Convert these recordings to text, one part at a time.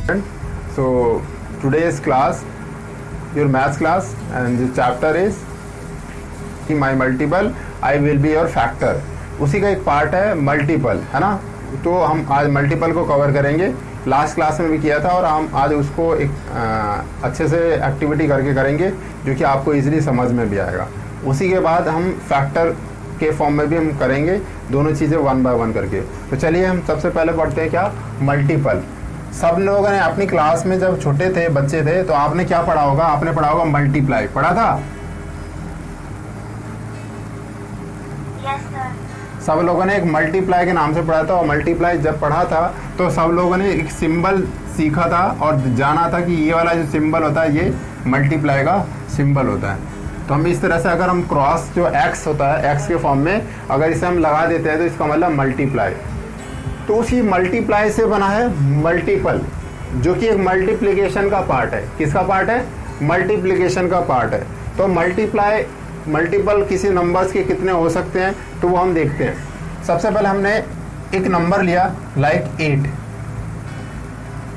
So today's class, your maths class, and the chapter is my multiple, I will be your factor. उसी का एक part है multiple, है ना। तो हम आज मल्टीपल को कवर करेंगे। लास्ट क्लास में भी किया था और हम आज उसको एक अच्छे से एक्टिविटी करके करेंगे जो कि आपको इजीली समझ में भी आएगा। उसी के बाद हम फैक्टर के फॉर्म में भी हम करेंगे, दोनों चीज़ें वन बाय वन करके। तो चलिए हम सबसे पहले पढ़ते हैं क्या, मल्टीपल। सब लोगों ने अपनी क्लास में जब छोटे थे, बच्चे थे, तो आपने क्या पढ़ा होगा, आपने पढ़ा होगा मल्टीप्लाई, पढ़ा था? सब लोगों ने एक मल्टीप्लाई के नाम से पढ़ा था। और मल्टीप्लाई जब पढ़ा था तो सब लोगों ने एक सिंबल सीखा था और जाना था कि ये वाला जो सिंबल होता है ये मल्टीप्लाई का सिंबल होता है। तो हम इस तरह से अगर हम क्रॉस जो एक्स होता है, एक्स के फॉर्म में अगर इसे हम लगा देते हैं तो इसका मतलब मल्टीप्लाई। तो उसी मल्टीप्लाई से बना है मल्टीपल, जो कि एक मल्टीप्लिकेशन का पार्ट है। किसका पार्ट है? मल्टीप्लिकेशन का पार्ट है। तो मल्टीपल किसी नंबर्स के कितने हो सकते हैं तो वो हम देखते हैं। सबसे पहले हमने एक नंबर लिया, लाइक 8।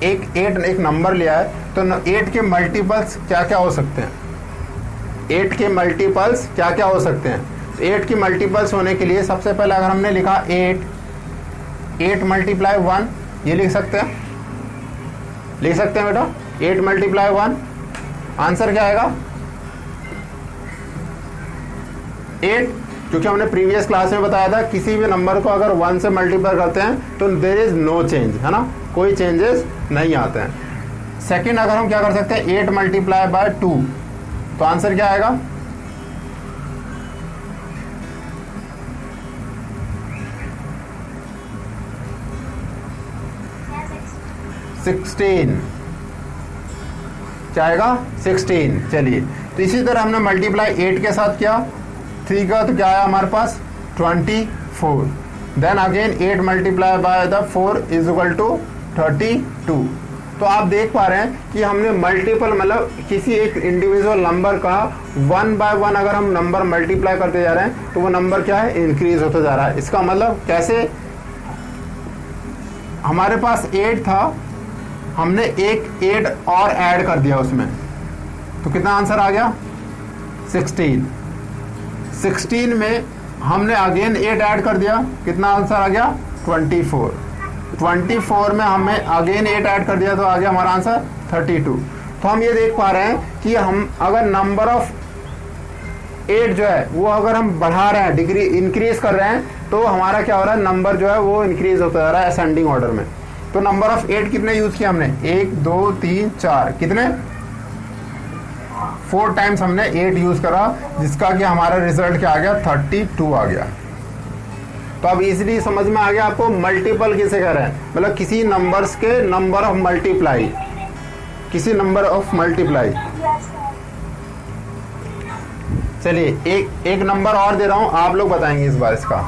एक नंबर लिया है, तो 8 के मल्टीपल्स क्या क्या हो सकते हैं? 8 के मल्टीपल्स क्या क्या हो सकते हैं? तो 8 की मल्टीपल्स होने के लिए सबसे पहले अगर हमने लिखा 8 मल्टीप्लाई 1, ये लिख सकते हैं बेटा। 8 मल्टीप्लाई 1, आंसर क्या आएगा? 8। क्योंकि हमने प्रीवियस क्लास में बताया था किसी भी नंबर को अगर 1 से मल्टीप्लाई करते हैं तो देयर इज नो चेंज, है ना, कोई चेंजेस नहीं आते हैं। सेकंड, अगर हम क्या कर सकते हैं, 8 मल्टीप्लाई बाय 2, तो आंसर क्या आएगा? 16। क्या आएगा? 16। चलिए, तो इसी तरह हमने मल्टीप्लाई 8 के साथ किया, 3 का, तो क्या आया हमारे पास? 24। Then again 8 multiply by the 4 is equal to 32। तो आप देख पा रहे हैं कि हमने मल्टीपल मतलब किसी एक इंडिविजुअल नंबर का 1 बाय 1 अगर हम नंबर मल्टीप्लाई करते जा रहे हैं तो वो नंबर क्या है? इंक्रीज होता जा रहा है। इसका मतलब कैसे? हमारे पास 8 था, हमने एक 8 और ऐड कर दिया उसमें, तो कितना आंसर आ गया? 16। 16 में हमने अगेन 8 ऐड कर दिया, कितना आंसर आ गया? 24। 24 में हमें अगेन 8 ऐड कर दिया तो आ गया हमारा आंसर 32। तो हम ये देख पा रहे हैं कि हम अगर नंबर ऑफ 8 जो है वो अगर हम बढ़ा रहे हैं, डिग्री इंक्रीज कर रहे हैं, तो हमारा क्या हो रहा है? नंबर जो है वो इंक्रीज होता जा रहा है असेंडिंग ऑर्डर में। तो नंबर ऑफ 8 कितने यूज किया हमने? 1 2 3 4, कितने? 4 टाइम्स हमने 8 यूज करा, जिसका कि हमारा रिजल्ट क्या आ गया? 32 आ गया। तो अब इजीली समझ में आ गया आपको मल्टीपल किसे कह रहे हैं, मतलब किसी नंबर्स के नंबर ऑफ मल्टीप्लाई, किसी नंबर ऑफ मल्टीप्लाई। चलिए एक नंबर और दे रहा हूं, आप लोग बताएंगे इस बार इसका।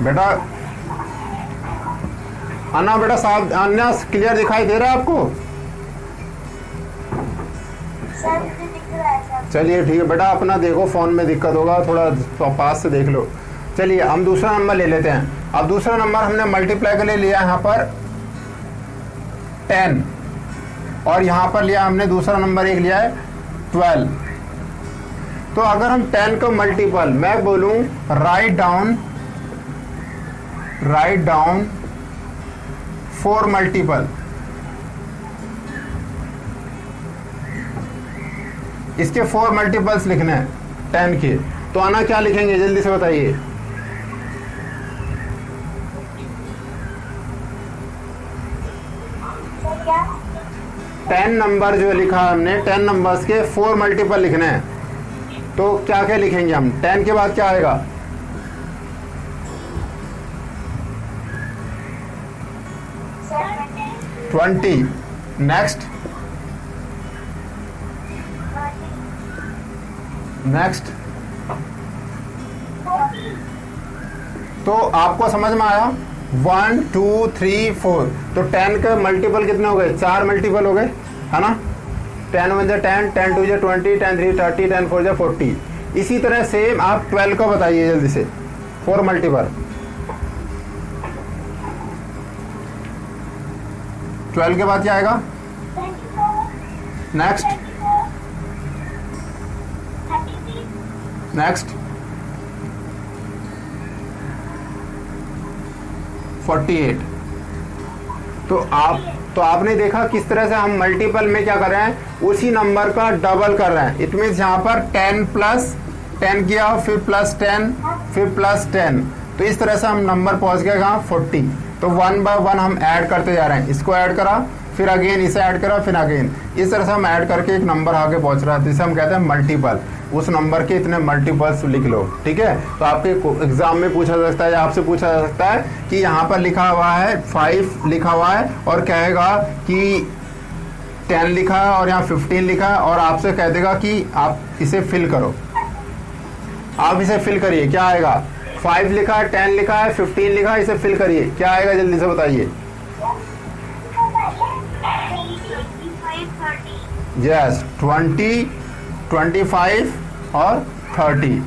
बेटा अन्ना, बेटा साहब, अन्ना क्लियर दिखाई दे रहा है आपको? चलिए ठीक है बेटा, अपना देखो, फोन में दिक्कत होगा, थोड़ा पास से देख लो। चलिए हम दूसरा नंबर ले लेते हैं। अब दूसरा नंबर हमने मल्टीप्लाई के लिए लिया यहाँ पर 10, और यहाँ पर लिया हमने दूसरा नंबर एक लिया है 12। तो अगर हम 10 को मल्टीपल, मैं बोलूं राइट डाउन 4 मल्टीपल, इसके 4 मल्टीपल्स लिखने हैं 10 के, तो आना क्या लिखेंगे जल्दी से बताइए? क्या? 10 नंबर जो लिखा हमने, 10 नंबर्स के 4 मल्टीपल लिखने हैं, तो क्या क्या लिखेंगे हम? 10 के बाद क्या आएगा? 20। नेक्स्ट तो आपको समझ में आया? 1 2 3 4। तो 10 के मल्टीपल कितने हो गए? 4 मल्टीपल हो गए, है ना। 10 1 10, 10 2 20, 10 3 30, 10 4 40। इसी तरह सेम आप 12 को बताइए जल्दी से, 4 मल्टीपल 12 के बाद क्या आएगा? Next next 48। तो आपने देखा किस तरह से हम मल्टीपल में क्या कर रहे हैं, उसी नंबर का डबल कर रहे हैं। इट मीन्स यहाँ पर 10 प्लस 10 किया, फिर प्लस 10, फिर प्लस 10, तो इस तरह से हम नंबर पहुंच गए कहाँ? 40। तो 1 बाय 1 हम ऐड करते जा रहे हैं। इसको ऐड करा, फिर अगेन इसे ऐड करा, फिर अगेन, इस तरह से हम ऐड करके एक नंबर आगे पहुंच रहा है, जिसे हम कहते हैं मल्टीपल। उस नंबर के इतने मल्टीपल्स लिख लो, ठीक है। तो आपके एग्जाम में पूछा जा सकता है, आपसे पूछा जा सकता है कि यहाँ पर लिखा हुआ है 5 लिखा हुआ है और कहेगा कि 10 लिखा है और यहाँ 15 लिखा है, और आपसे कह देगा कि आप इसे फिल करो। आप इसे फिल करिए, क्या आएगा? 5 लिखा है, 10 लिखा है, 15 लिखा है, इसे फिल करिए, क्या आएगा जल्दी से बताइए। यस, 20, 25 और 30।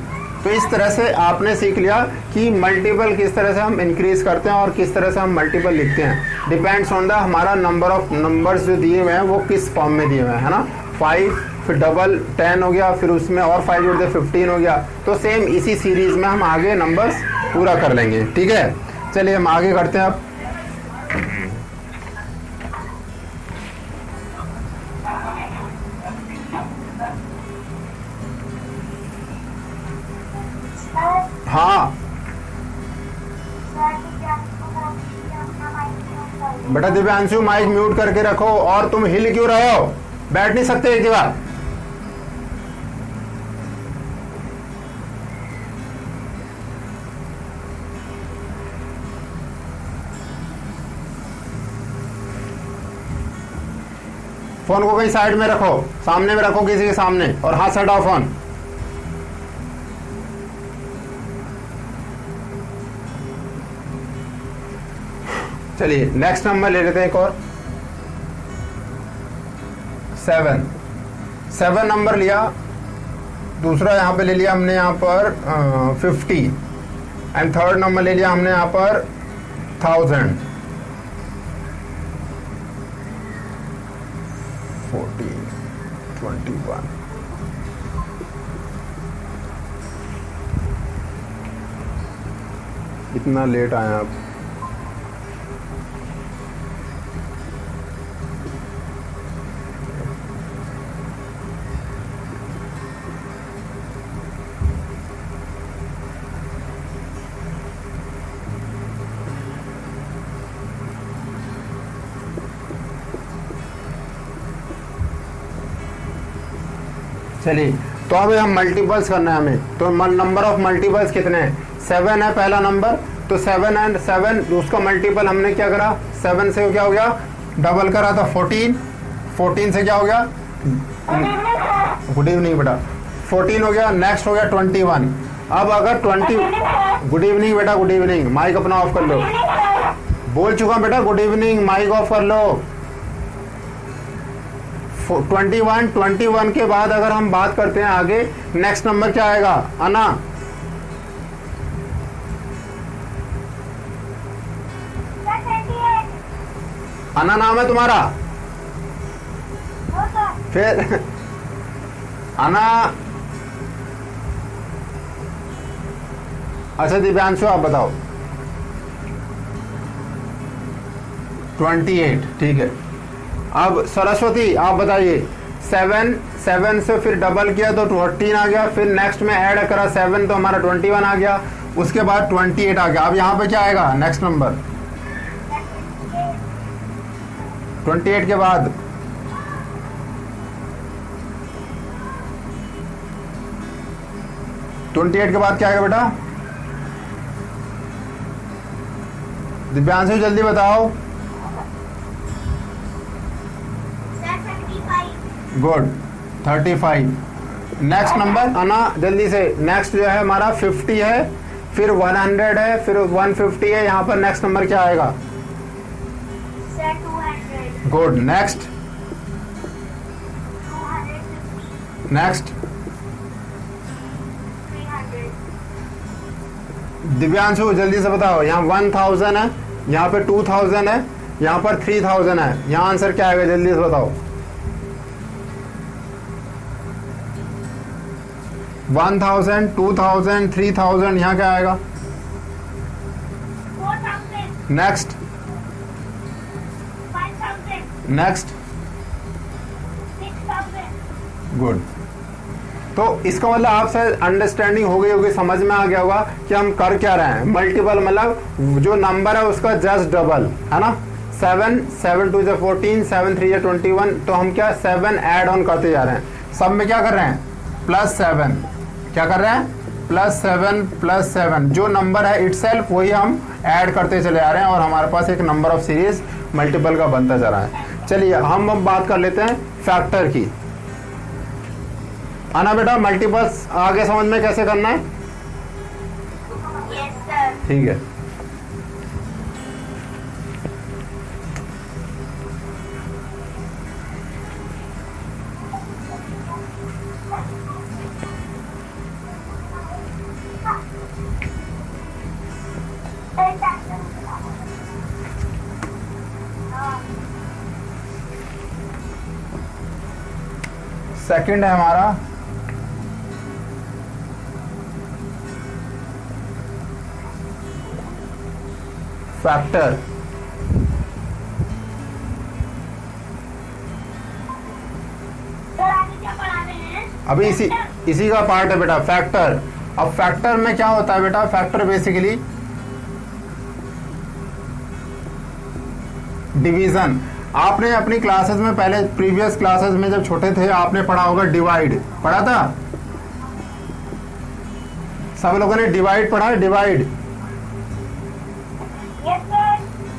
तो इस तरह से आपने सीख लिया कि मल्टीपल किस तरह से हम इंक्रीज करते हैं और किस तरह से हम मल्टीपल लिखते हैं। डिपेंड्स ऑन द हमारा नंबर ऑफ नंबर्स जो दिए हुए हैं वो किस फॉर्म में दिए हुए हैं, है ना। 5 फिर डबल 10 हो गया, फिर उसमें और 5 जोड़ दे 15 हो गया। तो सेम इसी सीरीज में हम आगे नंबर्स पूरा कर लेंगे, ठीक है। चलिए हम आगे करते हैं अब। हाँ बेटा दिव्यांशु, माइक म्यूट करके रखो। और तुम हिल क्यों रहे हो? बैठ नहीं सकते एक ही बार? फोन को कहीं साइड में रखो, सामने में रखो किसी के सामने, और हाथ से हटाओ फोन। चलिए नेक्स्ट नंबर ले लेते हैं एक और। 7 नंबर लिया, दूसरा यहाँ पे ले लिया हमने यहाँ पर 50, एंड थर्ड नंबर ले लिया हमने यहाँ पर 1000, 14, 21। इतना लेट आए आप? चलिए, तो अब हम मल्टीपल्स करना है हमें। तो नंबर ऑफ मल्टीपल्स कितने हैं? 7 है पहला नंबर, तो 7 एंड 7 उसका मल्टीपल हमने क्या करा? 7 से क्या हो गया? डबल करा था 14, 14 से क्या हो गया? गुड इवनिंग बेटा, 14 हो गया। नेक्स्ट हो गया 21। अब अगर 20, गुड इवनिंग बेटा, गुड इवनिंग, माइक अपना ऑफ कर लो। बोल चुका बेटा गुड इवनिंग, माइक ऑफ कर लो। 21 के बाद अगर हम बात करते हैं आगे, नेक्स्ट नंबर क्या आएगा? अना, अना नाम है तुम्हारा? फिर अना, अच्छा दिव्यांशु आप बताओ। 28, ठीक है। अब सरस्वती आप बताइए। 7 से फिर डबल किया तो 14 आ गया, फिर नेक्स्ट में ऐड करा 7 तो हमारा 21 आ गया, उसके बाद 28 आ गया। अब यहाँ पे क्या आएगा नेक्स्ट नंबर? 28 के बाद 28 के बाद क्या आएगा बेटा? दिव्यांशु जल्दी बताओ। गुड, 35। नेक्स्ट नंबर आना जल्दी से। नेक्स्ट जो है हमारा 50 है, फिर 100 है, फिर 150 है। यहाँ पर नेक्स्ट नंबर क्या आएगा? 200। गुड, नेक्स्ट, नेक्स्ट दिव्यांशु जल्दी से बताओ, यहाँ 1000 है, यहाँ पे 2000 है, यहाँ पर 3000 है, यहाँ आंसर क्या आएगा जल्दी से बताओ। 1000, 2000, 3000, यहाँ क्या आएगा? Next next. गुड। तो इसका मतलब आपसे अंडरस्टैंडिंग हो गई होगी, समझ में आ गया होगा कि हम कर क्या रहे हैं। मल्टीपल मतलब जो नंबर है उसका जस्ट डबल, है ना। 7 7 2 जा 14, 7 3 जा 21, तो हम क्या 7 ऐड ऑन करते जा रहे हैं। सब में क्या कर रहे हैं? +7। क्या कर रहे हैं? +7 जो नंबर है इटसेल्फ वही हम ऐड करते चले आ रहे हैं और हमारे पास एक नंबर ऑफ सीरीज मल्टीपल का बनता जा रहा है। चलिए हम अब बात कर लेते हैं फैक्टर की। आना बेटा, मल्टीपल्स आगे समझ में कैसे करना है? Yes sir. ठीक है। सेकंड है हमारा फैक्टर। अभी इसी का पार्ट है बेटा फैक्टर। अब फैक्टर में क्या होता है बेटा? Factor basically division. आपने अपनी क्लासेस में पहले प्रीवियस क्लासेस में जब छोटे थे आपने पढ़ा होगा डिवाइड, पढ़ा था? सब लोगों ने डिवाइड पढ़ा है? डिवाइड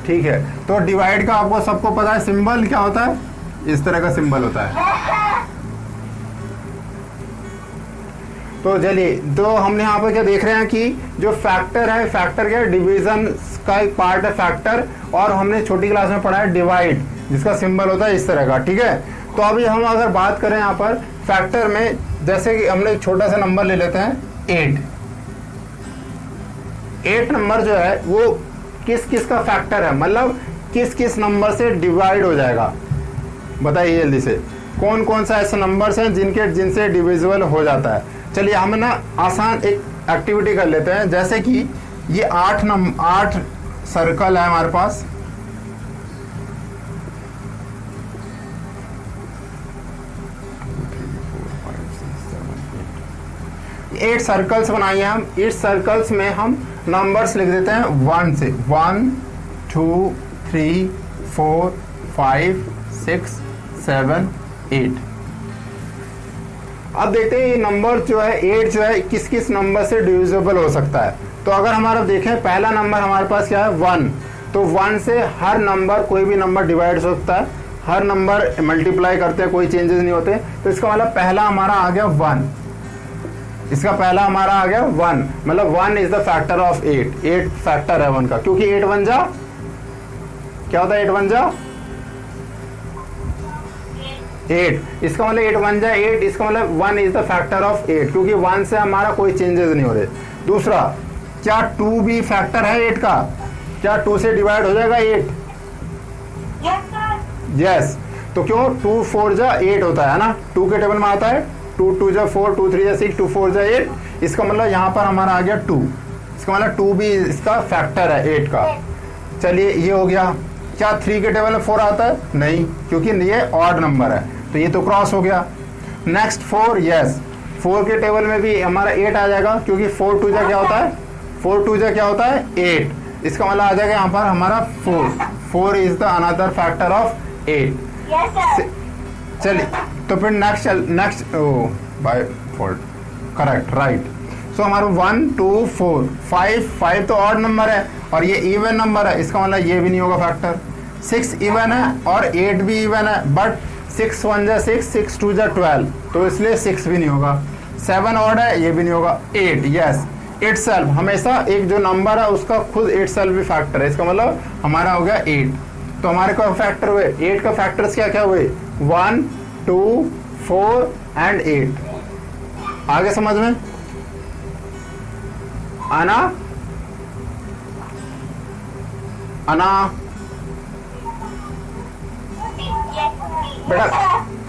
ठीक है। तो डिवाइड का आपको सबको पता है सिंबल क्या होता है? इस तरह का सिंबल होता है। तो चलिए, तो हमने यहाँ पर क्या देख रहे हैं कि जो फैक्टर है, फैक्टर क्या है? डिवीजन का एक पार्ट है फैक्टर। और हमने छोटी क्लास में पढ़ा है डिवाइड, जिसका सिंबल होता है इस तरह का। ठीक है। तो अभी हम अगर बात करें यहाँ पर फैक्टर में, जैसे कि हमने एक छोटा सा नंबर ले लेते हैं 8। 8 नंबर जो है वो किस किस का फैक्टर है, मतलब किस किस नंबर से डिवाइड हो जाएगा? बताइए जल्दी से, कौन कौन सा ऐसे नंबर्स हैं जिनसे डिविजिबल हो जाता है। चलिए हम ना आसान एक एक्टिविटी कर लेते हैं। जैसे कि ये 8 सर्कल है हमारे पास। एट सर्कल्स बनाइए हम। 8 सर्कल्स में हम नंबर्स लिख देते हैं 1 से। 1 2 3 4 5 6 7 8। अब देखते हैं ये नंबर जो है 8 जो है किस किस नंबर से डिविजिबल हो सकता है। तो अगर हमारा देखें पहला नंबर हमारे पास क्या है 1, तो 1 से हर नंबर, कोई भी नंबर डिवाइड हो सकता है। हर नंबर मल्टीप्लाई करते हैं, कोई चेंजेस नहीं होते। तो इसका मतलब पहला हमारा आ गया 1। इसका पहला हमारा आ गया 1, मतलब 1 is the factor of 8। 8 factor है 1 का, क्योंकि 8 1 जा क्या होता है? 8 1 जा 8। इसका मतलब 8 1 जा 8। इसका मतलब 1 इज द फैक्टर ऑफ 8, क्योंकि 1 से हमारा कोई चेंजेस नहीं हो रहे। दूसरा, क्या 2 भी फैक्टर है 8 का? क्या 2 से डिवाइड हो जाएगा 8? यस। तो क्यों? 2 4 जा 8 होता है ना, 2 के टेबल में आता है। 2 2 जा 4, 2 3 जा 6, 2 4 जा 8। इसका मतलब यहाँ पर हमारा आ गया 2। इसका मतलब 2 भी इसका फैक्टर है 8 का। चलिए ये हो गया। क्या 3 के टेबल में 4 आता है? नहीं, क्योंकि ये ऑड नंबर है, तो ये तो क्रॉस हो गया। नेक्स्ट 4, यस, 4 के टेबल में भी हमारा 8 आ जाएगा, क्योंकि 4 2 जा क्या होता है? 4 2 जा क्या होता है? 8। इसका मतलब आ जाएगा यहाँ पर हमारा 4 is the another factor of 8। चलिए, तो फिर next by fault, correct, right. So हमारा 1 2 4 5 तो ऑड नंबर है और ये इवन नंबर है। इसका मतलब ये भी नहीं होगा फैक्टर। 6 इवन है और 8 भी इवन है, बट 6 1 जा 6, 6 2 जा 12, तो इसलिए 6 भी नहीं होगा। 7 ऑड है, ये भी नहीं होगा। 8, यस, इटसेल्फ, हमेशा एक जो नंबर है उसका खुद इटसेल्फ भी फैक्टर है। इसका मतलब हमारा हो गया 8। तो हमारे को फैक्टर हुए 8 का फैक्टर्स क्या क्या हुए? 1 2 4 एंड 8। आगे समझ में आना? अना बेटा,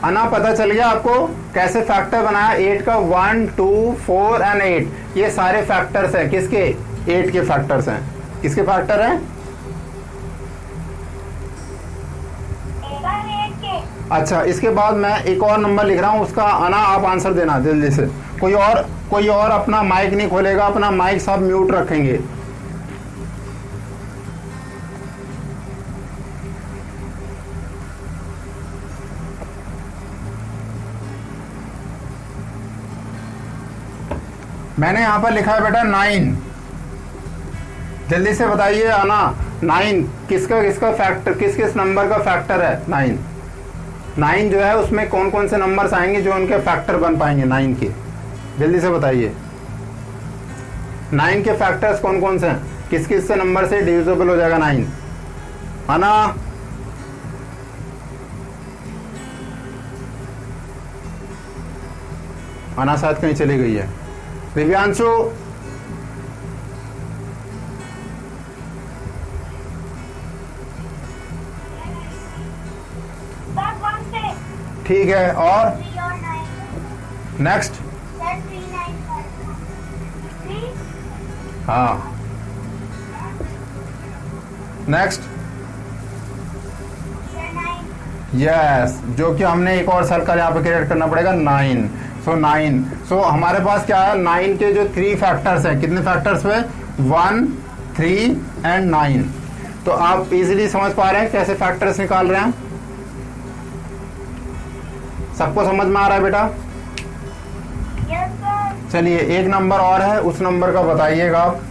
अना पता चल गया आपको कैसे फैक्टर बनाया 8 का? 1 2 4 एंड 8 ये सारे फैक्टर्स हैं किसके? 8 के फैक्टर्स हैं। किसके फैक्टर हैं? अच्छा, इसके बाद मैं एक और नंबर लिख रहा हूं, उसका अना आप आंसर देना जल्दी से। कोई और अपना माइक नहीं खोलेगा, अपना माइक सब म्यूट रखेंगे। मैंने यहां पर लिखा है बेटा 9। जल्दी से बताइए अना, 9 किसका फैक्टर, किस नंबर का फैक्टर है? 9 जो है उसमें कौन कौन से नंबर्स आएंगे जो उनके फैक्टर बन पाएंगे 9 के? जल्दी से बताइए 9 के फैक्टर्स कौन कौन से हैं? किस से नंबर से डिविजिबल हो जाएगा 9? अना, अना शायद कहीं चली गई है। दिव्यांशु, ठीक है, और नेक्स्ट? हाँ, नेक्स्ट? यस, जो कि हमने एक और सर्कल यहाँ पे क्रिएट करना पड़ेगा 9। सो 9, सो हमारे पास क्या है 9 के जो 3 फैक्टर्स हैं, कितने फैक्टर्स पे? 1 3 एंड 9। तो आप इजीली समझ पा रहे हैं कैसे फैक्टर्स निकाल रहे हैं? सबको समझ में आ रहा है बेटा? चलिए, एक नंबर और है, उस नंबर का बताइएगा आप।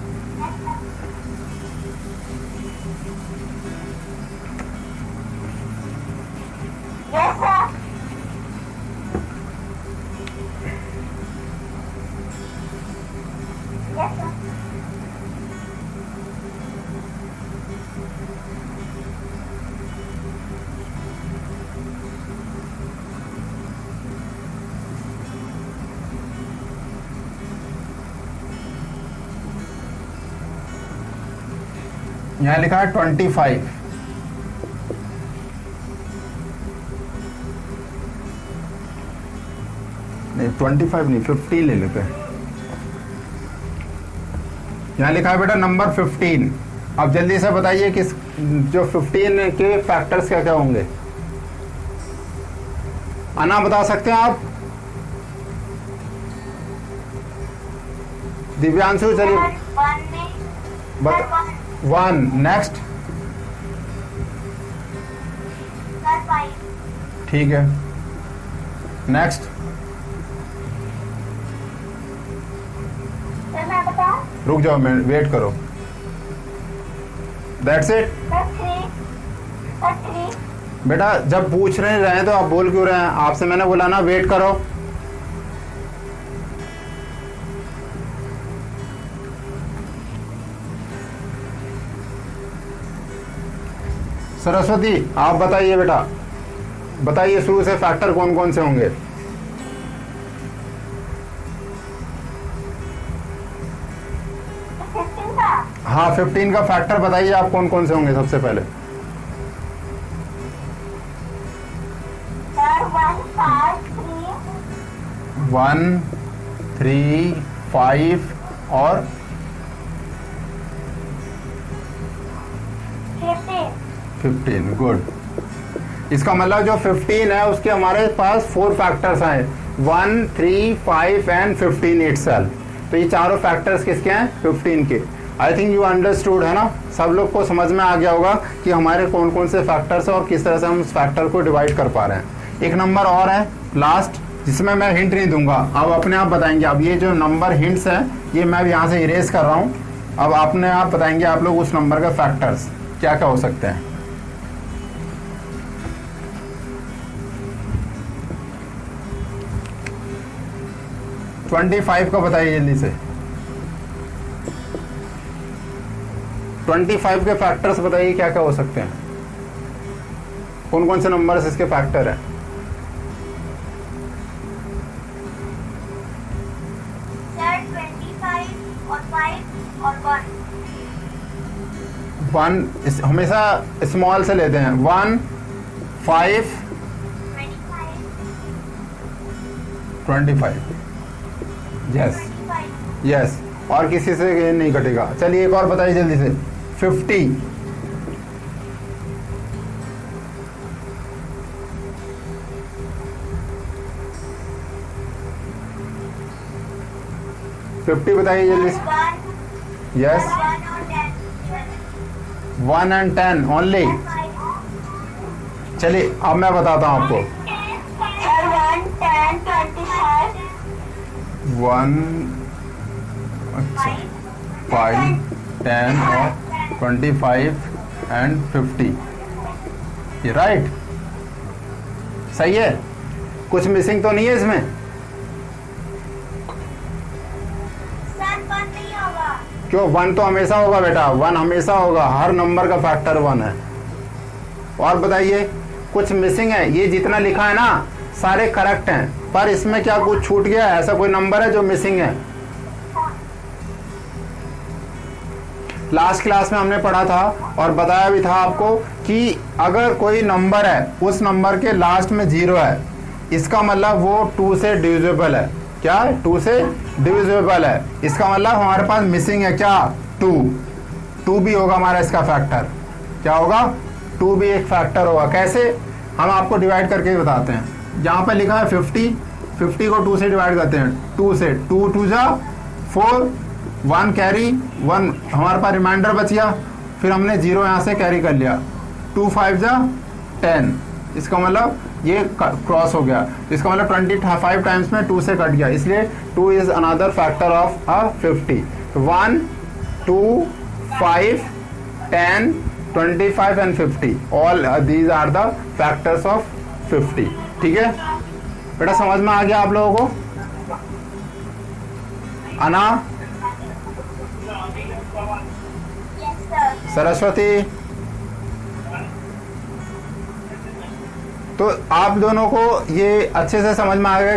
यहाँ लिखा है 25। नहीं 25 नहीं, 15 ले लेते हैं। यहाँ लिखा है बेटा नंबर 15। अब जल्दी से बताइए किस जो 15 के फैक्टर्स क्या क्या होंगे? अना बता सकते हैं आप? दिव्यांशु चलिए बता। 1, नेक्स्ट? ठीक है, नेक्स्ट? रुक जाओ, मैं वेट करो। दैट्स इट बेटा, जब पूछ रहे हैं तो आप बोल क्यों रहे हैं? आपसे मैंने बोला ना वेट करो। सरस्वती, आप बताइए बेटा, बताइए शुरू से फैक्टर कौन कौन से होंगे? हाँ, 15 का फैक्टर बताइए आप कौन कौन से होंगे सबसे पहले? 1 3 5 और 15। गुड। इसका मतलब जो 15 है उसके हमारे पास 4 फैक्टर्स आए, 1 3 5 एंड 15 इटसेल्फ। तो ये चारों फैक्टर्स किसके हैं? 15 के। आई थिंक यू अंडरस्टूड, है ना? सब लोग को समझ में आ गया होगा कि हमारे कौन कौन से फैक्टर्स हैं और किस तरह से हम उस फैक्टर को डिवाइड कर पा रहे हैं। एक नंबर और है लास्ट, जिसमें मैं हिंट नहीं दूंगा, अब अपने आप बताएंगे। अब ये जो नंबर हिंट्स हैं ये मैं यहाँ से इरेज कर रहा हूँ। अब अपने आप बताएंगे आप लोग उस नंबर के फैक्टर्स क्या क्या हो सकते हैं। ट्वेंटी 25 का बताइए जल्दी से। 25 के फैक्टर्स बताइए क्या क्या हो सकते हैं, कौन कौन से नंबर्स इसके फैक्टर हैं? 1 हमेशा स्मॉल से लेते हैं। 1 5 25। यस यस, और किसी से ये नहीं कटेगा। चलिए एक और बताइए जल्दी से। 50 50 बताइए जल्दी से। Yes 1 and 10 only. चलिए अब मैं बताता हूँ आपको। 1 अच्छा 5 10 और 25 एंड 50, ये राइट सही है। कुछ मिसिंग तो नहीं है इसमें? क्यों? 1 तो हमेशा होगा बेटा, 1 हमेशा होगा, हर नंबर का फैक्टर 1 है। और बताइए कुछ मिसिंग है? ये जितना लिखा है ना सारे करेक्ट हैं, पर इसमें क्या कुछ छूट गया है? ऐसा कोई नंबर है जो मिसिंग है? लास्ट क्लास में हमने पढ़ा था और बताया भी था आपको कि अगर कोई नंबर है उस नंबर के लास्ट में 0 है, इसका मतलब वो 2 से डिविजिबल है। क्या? 2 से डिविजिबल है। इसका मतलब हमारे पास मिसिंग है क्या? 2 भी होगा हमारा इसका फैक्टर। क्या होगा? 2 भी एक फैक्टर होगा। कैसे? हम आपको डिवाइड करके बताते हैं। यहाँ पे लिखा है 50 को 2 से डिवाइड करते हैं। 2 से 2 2 जा 4, 1 कैरी 1 हमारे पास रिमाइंडर बच गया, फिर हमने 0 यहाँ से कैरी कर लिया। 2 5 जा 10, इसका मतलब ये क्रॉस हो गया। इसका मतलब 25 टाइम्स में 2 से कट गया, इसलिए 2 is another factor of 50। 1 2 5 10 25 and 50, all these are the factors of 50। ठीक है बेटा, समझ में आ गया आप लोगों को? अना, सरस्वती, तो आप दोनों को ये अच्छे से समझ में आ गया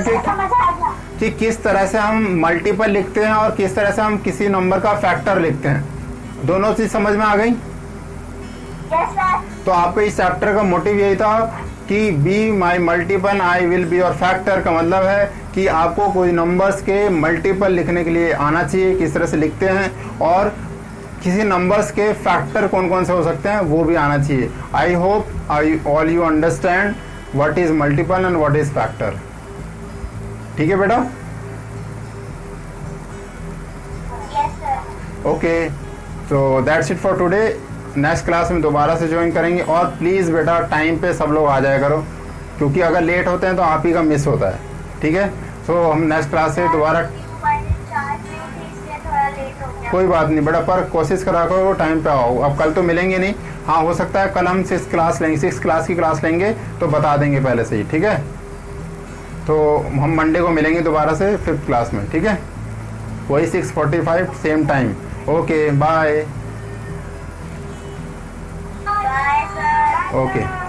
कि किस तरह से हम मल्टीपल लिखते हैं और किस तरह से हम किसी नंबर का फैक्टर लिखते हैं। दोनों चीज समझ में आ गई? तो आपके इस चैप्टर का मोटिव यही था कि be my multiple I will be, और फैक्टर का मतलब है कि आपको कोई नंबर्स के मल्टीपल लिखने के लिए आना चाहिए, किस तरह से लिखते हैं, और किसी नंबर्स के फैक्टर कौन कौन से हो सकते हैं वो भी आना चाहिए। I hope I all you understand what is multiple and what is factor. ठीक है बेटा? ओके, तो that's it for today. Next class में दोबारा से ज्वाइन करेंगे, और प्लीज़ बेटा टाइम पे सब लोग आ जाया करो, क्योंकि अगर लेट होते हैं तो आप ही का मिस होता है। ठीक है? तो हम नेक्स्ट क्लास से दोबारा, कोई बात नहीं बेटा, पर कोशिश करा करो टाइम पे आओ। अब कल तो मिलेंगे नहीं, हाँ हो सकता है कल हम 6 क्लास लेंगे, 6 क्लास की क्लास लेंगे तो बता देंगे पहले से ही। ठीक है? तो हम मंडे को मिलेंगे दोबारा से 5th क्लास में। ठीक है? वही 6:45 same time. Okay bye. Okay.